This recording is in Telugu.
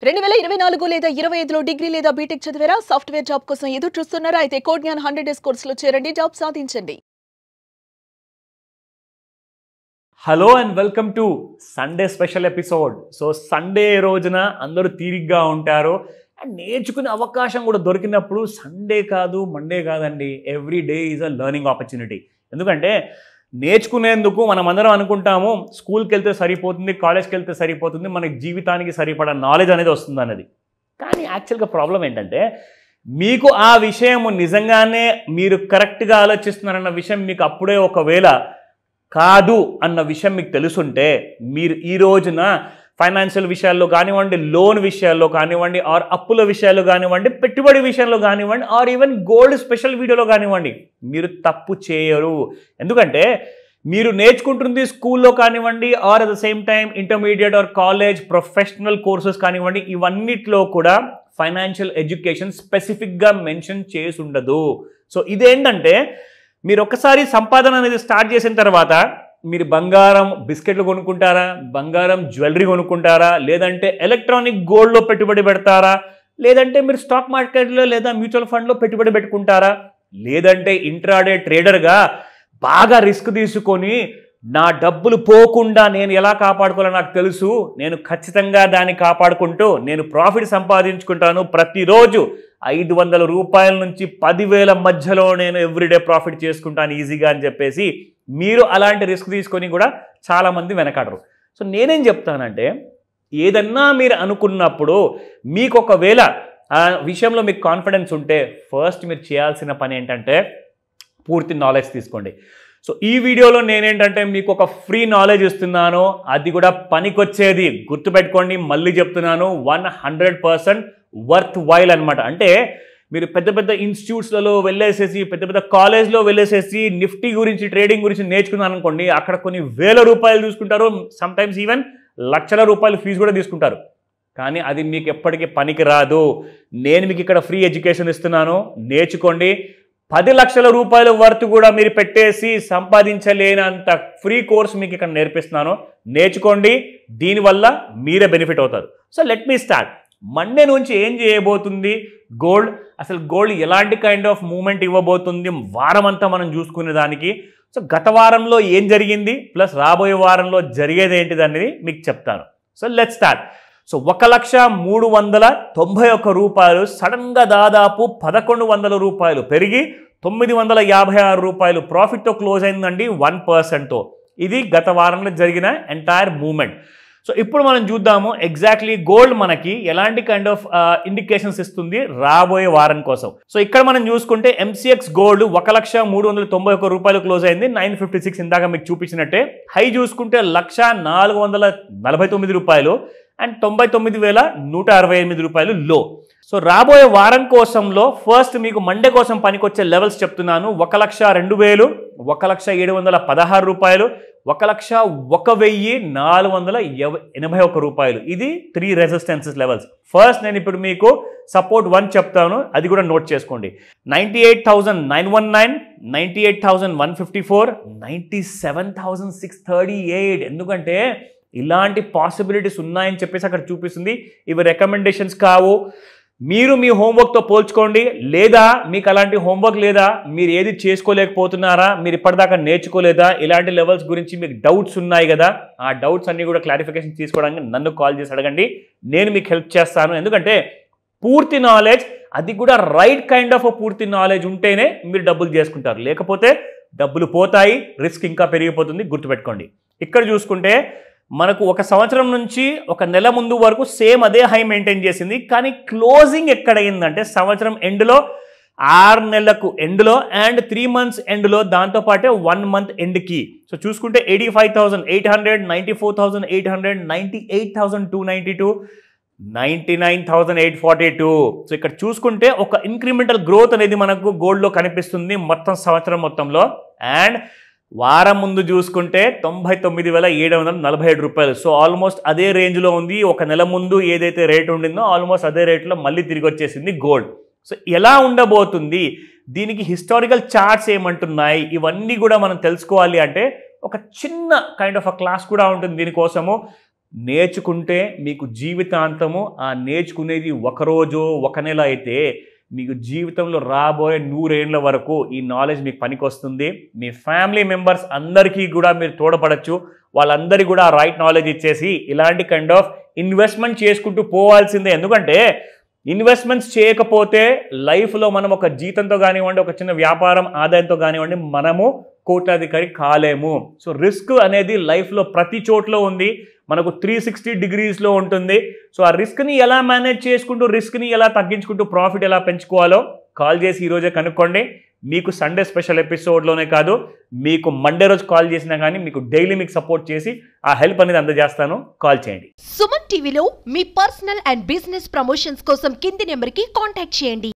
2024 లేదా 25లో డిగ్రీ లేదా బీటెక్ చదివారా? సాఫ్ట్వేర్ జాబ్ కోసం ఎదురు చూస్తున్నారా? అయితే కోడ్ జ్ఞాన్ 100 డేస్ కోర్సులో చేరండి, జాబ్ సాధించండి. Hello and welcome to Sunday special episode. So Sunday రోజున అందరూ తీరిగ్గా ఉంటారు అండ్ నేర్చుకునే అవకాశం కూడా దొరికినప్పుడు సండే కాదు మండే కాదండి, every day is a learning opportunity. ఎందుకంటే నేర్చుకునేందుకు మనం అందరం అనుకుంటాము స్కూల్కి వెళ్తే సరిపోతుంది, కాలేజ్కి వెళ్తే సరిపోతుంది, మనకి జీవితానికి సరిపడా నాలెడ్జ్ అనేది వస్తుంది అన్నది. కానీ యాక్చువల్గా ప్రాబ్లం ఏంటంటే మీకు ఆ విషయం నిజంగానే మీరు కరెక్ట్గా ఆలోచిస్తున్నారన్న విషయం మీకు అప్పుడే ఒకవేళ కాదు అన్న విషయం మీకు తెలుసుంటే మీరు ఈ రోజున ఫైనాన్షియల్ విషయాల్లో కానివ్వండి, లోన్ విషయాల్లో కానివ్వండి, ఆర్ అప్పుల విషయాల్లో కానివ్వండి, పెట్టుబడి విషయంలో కానివ్వండి, ఆర్ ఈవెన్ గోల్డ్ స్పెషల్ వీడియోలో కానివ్వండి, మీరు తప్పు చేయరు. ఎందుకంటే మీరు నేర్చుకుంటుంది స్కూల్లో కానివ్వండి, or at the same time intermediate or college professional courses కానివ్వండి, ఇవన్నిట్లో కూడా ఫైనాన్షియల్ ఎడ్యుకేషన్ స్పెసిఫిక్గా మెన్షన్ చేసి ఉండదు. సో ఇదేంటంటే మీరు ఒక్కసారి సంపాదన అనేది స్టార్ట్ చేసిన తర్వాత మీరు బంగారం బిస్కెట్లు కొనుక్కుంటారా, బంగారం జ్యువెలరీ కొనుక్కుంటారా, లేదంటే ఎలక్ట్రానిక్ గోల్డ్లో పెట్టుబడి పెడతారా, లేదంటే మీరు స్టాక్ మార్కెట్లో లేదా మ్యూచువల్ ఫండ్లో పెట్టుబడి పెట్టుకుంటారా, లేదంటే ఇంట్రాడే ట్రేడర్గా బాగా రిస్క్ తీసుకొని నా డబ్బులు పోకుండా నేను ఎలా కాపాడుకోవాలో నాకు తెలుసు, నేను ఖచ్చితంగా దాన్ని కాపాడుకుంటూ నేను ప్రాఫిట్ సంపాదించుకుంటాను, ప్రతిరోజు 500 రూపాయల నుంచి 10,000 మధ్యలో నేను ఎవ్రీడే ప్రాఫిట్ చేసుకుంటాను ఈజీగా అని చెప్పేసి మీరు అలాంటి రిస్క్ తీసుకొని కూడా చాలామంది వెనకాడరు. సో నేనేం చెప్తానంటే ఏదన్నా మీరు అనుకున్నప్పుడు మీకు ఒకవేళ ఆ విషయంలో మీకు కాన్ఫిడెన్స్ ఉంటే ఫస్ట్ మీరు చేయాల్సిన పని ఏంటంటే పూర్తి నాలెడ్జ్ తీసుకోండి. సో ఈ వీడియోలో నేనేంటంటే మీకు ఒక ఫ్రీ నాలెడ్జ్ ఇస్తున్నాను, అది కూడా పనికొచ్చేది. గుర్తుపెట్టుకోండి, మళ్ళీ చెప్తున్నాను, 100% వర్త్ వైల్ అనమాట. అంటే మీరు పెద్ద పెద్ద ఇన్స్టిట్యూట్స్లలో వెళ్ళేసేసి, పెద్ద పెద్ద కాలేజ్లో వెళ్ళేసేసి నిఫ్టీ గురించి, ట్రేడింగ్ గురించి నేర్చుకున్నాను అనుకోండి, అక్కడ కొన్ని వేల రూపాయలు తీసుకుంటారు, సమ్టైమ్స్ ఈవెన్ లక్షల రూపాయలు ఫీజు కూడా తీసుకుంటారు. కానీ అది మీకు ఎప్పటికీ పనికి రాదు. నేను మీకు ఇక్కడ ఫ్రీ ఎడ్యుకేషన్ ఇస్తున్నాను, నేర్చుకోండి. 10 లక్షల రూపాయల వర్త్ కూడా మీరు పెట్టేసి సంపాదించలేనంత ఫ్రీ కోర్స్ మీకు ఇక్కడ నేర్పిస్తున్నాను, నేర్చుకోండి. దీనివల్ల మీరే బెనిఫిట్ అవుతారు. So let me start. Monday నుంచి ఏం చేయబోతుంది గోల్డ్, అసలు గోల్డ్ ఎలాంటి కైండ్ ఆఫ్ మూమెంట్ ఇవ్వబోతుంది, వారం అంతా మనం చూసుకునే దానికి. సో గత వారంలో ఏం జరిగింది ప్లస్ రాబోయే వారంలో జరిగేది ఏంటిది అనేది మీకు చెప్తాను. So let start. సో 1,391 రూపాయలు సడన్గా దాదాపు 1,100 రూపాయలు పెరిగి 956 రూపాయలు ప్రాఫిట్తో క్లోజ్ అయిందండి, 1%తో. ఇది గత వారంలో జరిగిన ఎంటైర్ మూమెంట్. సో ఇప్పుడు మనం చూద్దాము ఎగ్జాక్ట్లీ గోల్డ్ మనకి ఎలాంటి కైండ్ ఆఫ్ ఇండికేషన్స్ ఇస్తుంది రాబోయే వారం కోసం. సో ఇక్కడ మనం చూసుకుంటే ఎంసీఎక్స్ గోల్డ్ 1,391 రూపాయలు క్లోజ్ అయింది, 956 ఇందాక మీకు చూపించినట్టే. హై చూసుకుంటే 1,449 రూపాయలు అండ్ 99,168 రూపాయలు లో. సో రాబోయే వారం కోసంలో ఫస్ట్ మీకు మండే కోసం పనికొచ్చే లెవెల్స్ చెప్తున్నాను. 1,02,000, 1,716 రూపాయలు, 1,01,481 రూపాయలు. ఇది 3 రెసిస్టెన్సెస్ లెవెల్స్. ఫస్ట్ నేను ఇప్పుడు మీకు సపోర్ట్ 1 చెప్తాను, అది కూడా నోట్ చేసుకోండి. 98,919, 98,154, 97,638. ఎందుకంటే ఇలాంటి పాసిబిలిటీస్ ఉన్నాయని చెప్పేసి అక్కడ చూపిస్తుంది. ఇవి రికమెండేషన్స్ కావు, మీరు మీ హోంవర్క్తో పోల్చుకోండి. లేదా మీకు అలాంటి హోంవర్క్ లేదా, మీరు ఏది చేసుకోలేకపోతున్నారా, మీరు ఇప్పటిదాకా నేర్చుకోలేదా, ఇలాంటి లెవెల్స్ గురించి మీకు డౌట్స్ ఉన్నాయి కదా, ఆ డౌట్స్ అన్ని కూడా క్లారిఫికేషన్ తీసుకోవడానికి నన్ను కాల్ చేసి అడగండి, నేను మీకు హెల్ప్ చేస్తాను. ఎందుకంటే పూర్తి నాలెడ్జ్, అది కూడా రైట్ కైండ్ ఆఫ్ పూర్తి నాలెడ్జ్ ఉంటేనే మీరు డబ్బులు చేసుకుంటారు, లేకపోతే డబ్బులు పోతాయి, రిస్క్ ఇంకా పెరిగిపోతుంది. గుర్తుపెట్టుకోండి. ఇక్కడ చూసుకుంటే మనకు 1 సంవత్సరం నుంచి 1 నెల ముందు వరకు సేమ్ అదే హై మెయింటైన్ చేసింది. కానీ క్లోజింగ్ ఎక్కడైందంటే సంవత్సరం ఎండ్లో, 6 నెలలకు ఎండ్లో అండ్ 3 months ఎండ్లో, దాంతోపాటే 1 month ఎండ్కి. సో చూసుకుంటే 85,800, 94,800, 98,292, 99,842. సో ఇక్కడ చూసుకుంటే ఒక ఇంక్రిమెంటల్ గ్రోత్ అనేది మనకు గోల్డ్లో కనిపిస్తుంది మొత్తం సంవత్సరం మొత్తంలో. అండ్ వారం ముందు చూసుకుంటే 99,747 రూపాయలు. సో ఆల్మోస్ట్ అదే రేంజ్లో ఉంది. 1 నెల ముందు ఏదైతే రేట్ ఉండిందో ఆల్మోస్ట్ అదే రేట్లో మళ్ళీ తిరిగి వచ్చేసింది గోల్డ్. సో ఎలా ఉండబోతుంది, దీనికి హిస్టారికల్ చార్ట్స్ ఏమంటున్నాయి, ఇవన్నీ కూడా మనం తెలుసుకోవాలి అంటే ఒక చిన్న కైండ్ ఆఫ్ క్లాస్ కూడా ఉంటుంది దీనికోసము. నేర్చుకుంటే మీకు జీవితాంతము ఆ నేర్చుకునేది ఒకరోజు ఒక నెల అయితే మీకు జీవితంలో రాబోయే 100 ఏళ్ల వరకు ఈ నాలెడ్జ్ మీకు పనికొస్తుంది. మీ ఫ్యామిలీ మెంబర్స్ అందరికీ కూడా మీరు తోడ్పడచ్చు. వాళ్ళందరికీ కూడా రైట్ నాలెడ్జ్ ఇచ్చేసి ఇలాంటి కైండ్ ఆఫ్ ఇన్వెస్ట్మెంట్ చేసుకుంటూ పోవాల్సిందే. ఎందుకంటే ఇన్వెస్ట్మెంట్స్ చేయకపోతే లైఫ్లో మనం ఒక జీతంతో కానివ్వండి, ఒక చిన్న వ్యాపారం ఆదాయంతో కానివ్వండి, మనము కోట్లాధికారి కాలేము. సో రిస్క్ అనేది లైఫ్లో ప్రతి చోట్ల ఉంది, మనకు 360 డిగ్రీస్లో ఉంటుంది. సో ఆ రిస్క్ని ఎలా మేనేజ్ చేసుకుంటూ, రిస్క్ని ఎలా తగ్గించుకుంటూ ప్రాఫిట్ ఎలా పెంచుకోవాలో కాల్ చేసి ఈరోజే కనుక్కోండి. మీకు సండే స్పెషల్ ఎపిసోడ్లోనే కాదు, మీకు మండే రోజు కాల్ చేసినా కానీ మీకు డైలీ మీకు సపోర్ట్ చేసి ఆ హెల్ప్ అనేది అందజేస్తాను. కాల్ చేయండి. సుమన్ టీవీలో మీ పర్సనల్ అండ్ బిజినెస్ ప్రమోషన్స్ కోసం కింది నెంబర్కి కాంటాక్ట్ చేయండి.